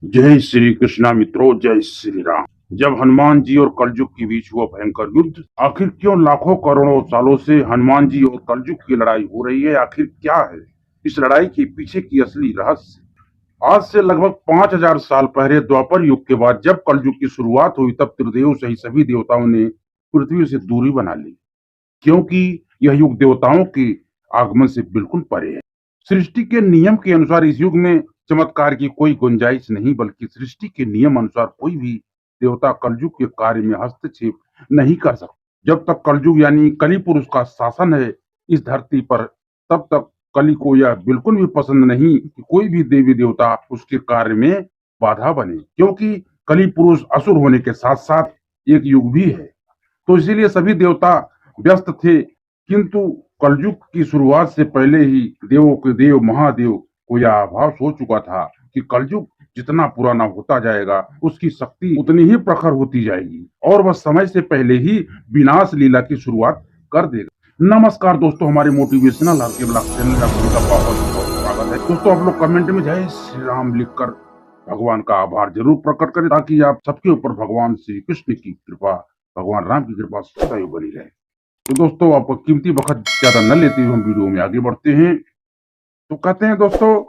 जय श्री कृष्णा मित्रों, जय श्री राम। जब हनुमान जी और कलयुग के बीच हुआ भयंकर युद्ध, आखिर क्यों लाखों करोड़ों सालों से हनुमान जी और कलयुग की लड़ाई हो रही है? आखिर क्या है इस लड़ाई के पीछे की असली रहस्य? आज से लगभग 5000 साल पहले द्वापर युग के बाद जब कलयुग की शुरुआत हुई, तब त्रिदेव सही सभी देवताओं ने पृथ्वी से दूरी बना ली, क्योंकि यह युग देवताओं के आगमन से बिल्कुल परे है। सृष्टि के नियम के अनुसार इस युग में चमत्कार की कोई गुंजाइश नहीं, बल्कि सृष्टि के नियम अनुसार कोई भी देवता कलयुग के कार्य में हस्तक्षेप नहीं कर सकता। जब तक कलयुग यानी कली पुरुष का शासन है इस धरती पर, तब तक कली को यह बिल्कुल भी पसंद नहीं कि कोई भी देवी देवता उसके कार्य में बाधा बने, क्योंकि कली पुरुष असुर होने के साथ साथ एक युग भी है। तो इसीलिए सभी देवता व्यस्त थे, किंतु कलयुग की शुरुआत से पहले ही देवों के देव महादेव को यह आभास हो चुका था कि कलयुग जितना पुराना होता जाएगा, उसकी शक्ति उतनी ही प्रखर होती जाएगी और वह समय से पहले ही विनाश लीला की शुरुआत कर देगा। नमस्कार दोस्तों, हमारे मोटिवेशनल आरके ब्लॉग चैनल में आप सभी का बहुत बहुत स्वागत है। दोस्तों, आप लोग कमेंट में जय श्री राम लिखकर भगवान का आभार जरूर प्रकट करें, ताकि आप सबके ऊपर भगवान श्री कृष्ण की कृपा, भगवान राम की कृपा सदैव बनी रहे। तो दोस्तों, आपका कीमती वक्त ज्यादा न लेते हुए हम वीडियो में आगे बढ़ते हैं। तो कहते हैं दोस्तों,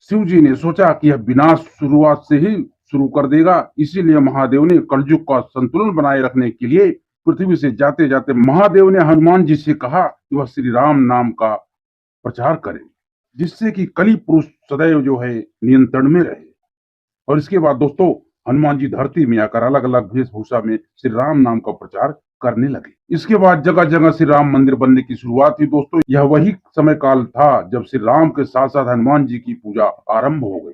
शिव जी ने सोचा कि यह विनाश शुरुआत से ही शुरू कर देगा, इसीलिए महादेव ने कलयुग का संतुलन बनाए रखने के लिए पृथ्वी से जाते जाते महादेव ने हनुमान जी से कहा कि वह श्री राम नाम का प्रचार करें, जिससे कि कली पुरुष सदैव जो है नियंत्रण में रहे। और इसके बाद दोस्तों, हनुमान जी धरती में आकर अलग अलग वेशभूषा में श्री राम नाम का प्रचार करने लगे। इसके बाद जगह जगह श्री राम मंदिर बनने की शुरुआत हुई। दोस्तों, यह वही समय काल था जब श्री राम के साथ साथ हनुमान जी की पूजा आरंभ हो गई।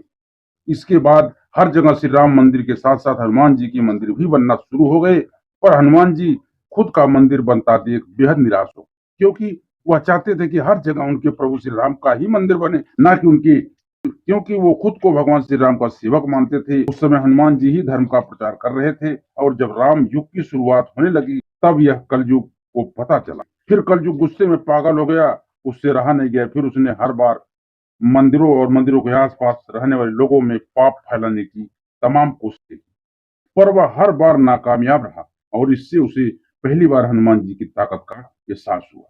इसके बाद हर जगह श्री राम मंदिर के साथ साथ हनुमान जी के मंदिर भी बनना शुरू हो गए। पर हनुमान जी खुद का मंदिर बनता देख बेहद निराश हो, क्योंकि वह चाहते थे कि हर जगह उनके प्रभु श्री राम का ही मंदिर बने, ना कि उनके, क्योंकि वो खुद को भगवान श्री राम का सेवक मानते थे। उस समय हनुमान जी ही धर्म का प्रचार कर रहे थे, और जब राम युग की शुरुआत होने लगी, तब यह कलयुग को पता चला। फिर कलयुग गुस्से में पागल हो गया, उससे रहा नहीं गया। फिर उसने हर बार मंदिरों और मंदिरों के आसपास रहने वाले लोगों में पाप फैलाने की तमाम कोशिशें की, पर वह हर बार नाकामयाब रहा, और इससे उसे पहली बार हनुमान जी की ताकत का एहसास हुआ।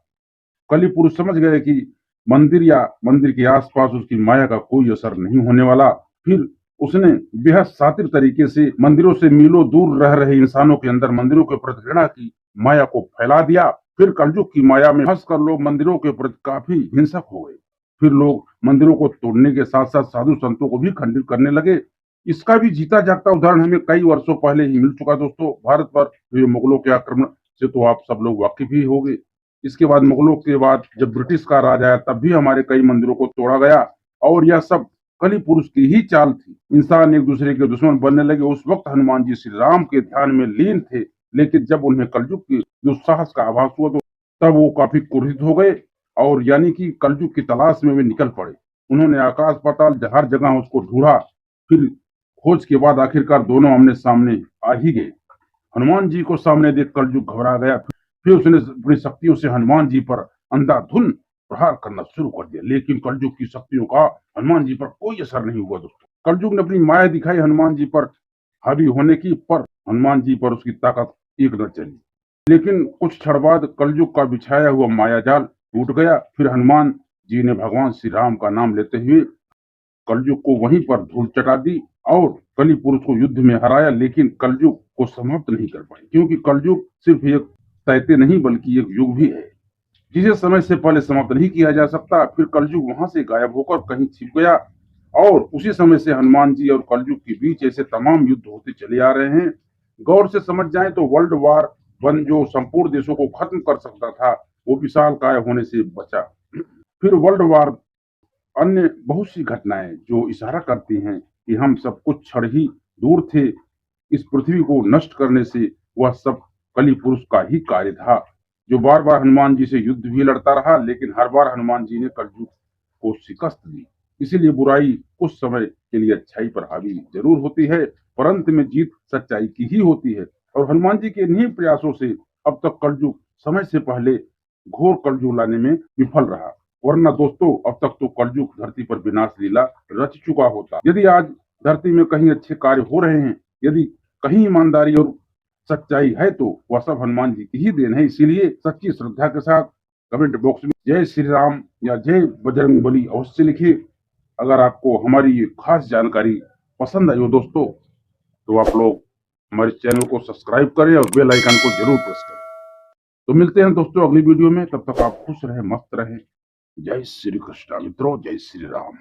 कली पुरुष समझ गए कि मंदिर या मंदिर के आसपास उसकी माया का कोई असर नहीं होने वाला। फिर उसने बेहद शातिर तरीके से मंदिरों से मीलों दूर रह रहे इंसानों के अंदर मंदिरों के प्रति घृणा की माया को फैला दिया। फिर कलयुग की माया में फंसकर लोग मंदिरों के प्रति काफी हिंसक हो गए। फिर लोग मंदिरों को तोड़ने के साथ साथ साधु संतों को भी खंडित करने लगे। इसका भी जीता जागता उदाहरण हमें कई वर्षों पहले ही मिल चुका। दोस्तों, भारत पर हुए मुगलों के आक्रमण से तो आप सब लोग वाकिफ ही हो गए। इसके बाद मुगलों के बाद जब ब्रिटिश का राज आया, तब भी हमारे कई मंदिरों को तोड़ा गया, और यह सब कली पुरुष की ही चाल थी। इंसान एक दूसरे के दुश्मन बनने लगे। उस वक्त हनुमान जी श्री राम के ध्यान में लीन थे, लेकिन जब उन्हें कलयुग के दुस्साहस का आभास हुआ, तो तब वो काफी क्रोधित हो गए, और यानी कि कलयुग की तलाश में वे निकल पड़े। उन्होंने आकाश पाताल हर जगह उसको ढूंढा। फिर खोज के बाद आखिरकार दोनों आमने सामने आ ही गए। हनुमान जी को सामने देख कलयुग घबरा गया। फिर उसने अपनी शक्तियों से हनुमान जी पर अंधाधुंध प्रहार करना शुरू कर दिया, लेकिन कलयुग की शक्तियों का हनुमान जी पर कोई असर नहीं हुआ। दोस्तों, कलयुग ने अपनी माया दिखाई हनुमान जी पर हावी होने की, पर हनुमान जी पर उसकी ताकत एक न चली। लेकिन कुछ क्षण बाद कलयुग का बिछाया हुआ मायाजाल टूट गया। फिर हनुमान जी ने भगवान श्री राम का नाम लेते हुए कलयुग को वहीं पर धूल चटा दी, और कली पुरुष को युद्ध में हराया। लेकिन कलयुग को समाप्त नहीं कर पाए, क्योंकि कलयुग सिर्फ एक दैत्य नहीं बल्कि एक युग भी है, जिसे समय से पहले समाप्त नहीं किया जा सकता। फिर कलयुग वहां से गायब होकर कहीं छिप गया, और उसी समय से हनुमान जी और कलयुग के बीच ऐसे तमाम युद्ध होते चले आ रहे हैं। गौर से समझ जाए तो वर्ल्ड वार वन, जो संपूर्ण देशों को खत्म कर सकता था, वो विशाल काय होने से बचा। फिर वर्ल्ड वार अन्य बहुत सी घटनाएं जो इशारा करती हैं कि हम सब कुछ क्षण ही दूर थे इस पृथ्वी को नष्ट करने से। वह सब कली पुरुष का ही कार्य था, जो बार बार हनुमान जी से युद्ध भी लड़ता रहा, लेकिन हर बार हनुमान जी ने कलयुग को शिकस्त दी। इसीलिए बुराई कुछ समय के लिए अच्छाई पर हावी जरूर होती है, पर अंत में जीत सच्चाई की ही होती है। और हनुमान जी के इन्हीं प्रयासों से अब तक कलयुग समय से पहले घोर कलयुग लाने में विफल रहा, वरना दोस्तों अब तक तो कलयुग धरती पर विनाश लीला रच चुका होता। यदि आज धरती में कहीं अच्छे कार्य हो रहे हैं, यदि कहीं ईमानदारी और सच्चाई है तो वह सब हनुमान जी की ही देन है। इसीलिए सच्ची श्रद्धा के साथ कमेंट बॉक्स में जय श्री राम या जय बजरंग बली अवश्य लिखिए। अगर आपको हमारी ये खास जानकारी पसंद आई हो दोस्तों, तो आप लोग हमारे चैनल को सब्सक्राइब करें और बेल आइकन को जरूर प्रेस करें। तो मिलते हैं दोस्तों अगली वीडियो में, तब तक आप खुश रहें, मस्त रहें। जय श्री कृष्ण मित्रों, जय श्री राम।